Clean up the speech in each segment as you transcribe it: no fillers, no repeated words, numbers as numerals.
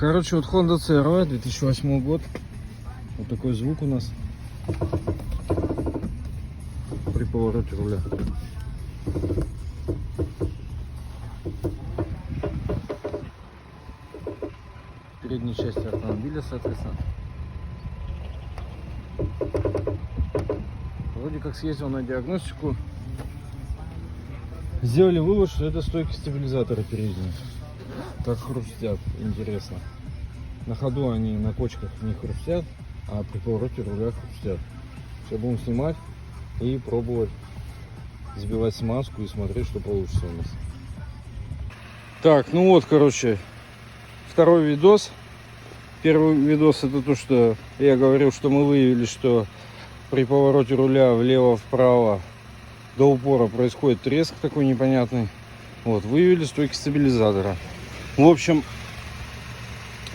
Короче, вот Honda CR-V 2008 год. Вот такой звук у нас при повороте руля. Передней части автомобиля, соответственно. Вроде как съездил на диагностику. Сделали вывод, что это стойки стабилизатора передние. Так хрустят, интересно. На ходу они на кочках не хрустят, а при повороте руля хрустят. Сейчас будем снимать и пробовать сбивать смазку и смотреть, что получится у нас. Так, ну вот, короче, второй видос. Первый видос — это то, что я говорил, что мы выявили, что при повороте руля влево-вправо до упора происходит треск такой непонятный. Вот, выявили стойки стабилизатора. В общем,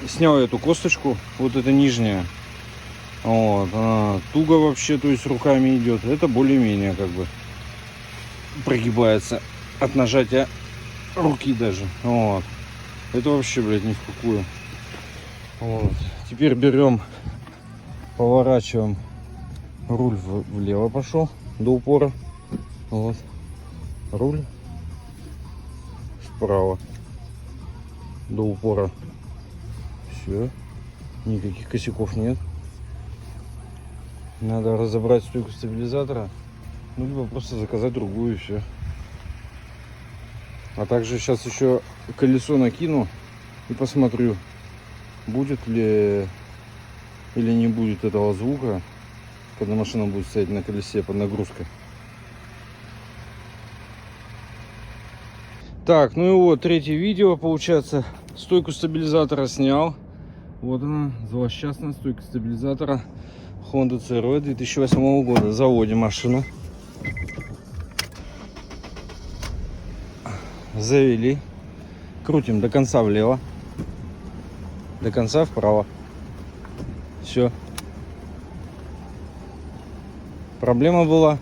снял эту косточку, вот эта нижняя. Вот, она туго вообще, то есть руками идет. Это более-менее как бы прогибается от нажатия руки даже. Вот. Это вообще, блядь, ни в какую. Вот. Теперь берем, поворачиваем, руль влево пошел до упора. Вот. Руль вправо до упора. Все. Никаких косяков нет. Надо разобрать стойку стабилизатора. Ну, либо просто заказать другую и все. А также сейчас еще колесо накину и посмотрю, будет ли или не будет этого звука, когда машина будет стоять на колесе под нагрузкой. Так, ну и вот третье видео получается. Стойку стабилизатора снял. Вот она, злосчастная стойка стабилизатора Honda CR-V 2008 года. Заводим машину. Завели. Крутим до конца влево. До конца вправо. Все. Проблема была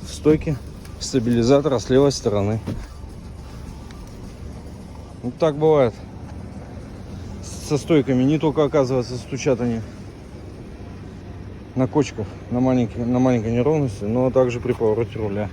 в стойке стабилизатора с левой стороны. Вот так бывает. Со стойками не только, оказывается, стучат они на кочках, на маленькой неровности, но также при повороте руля.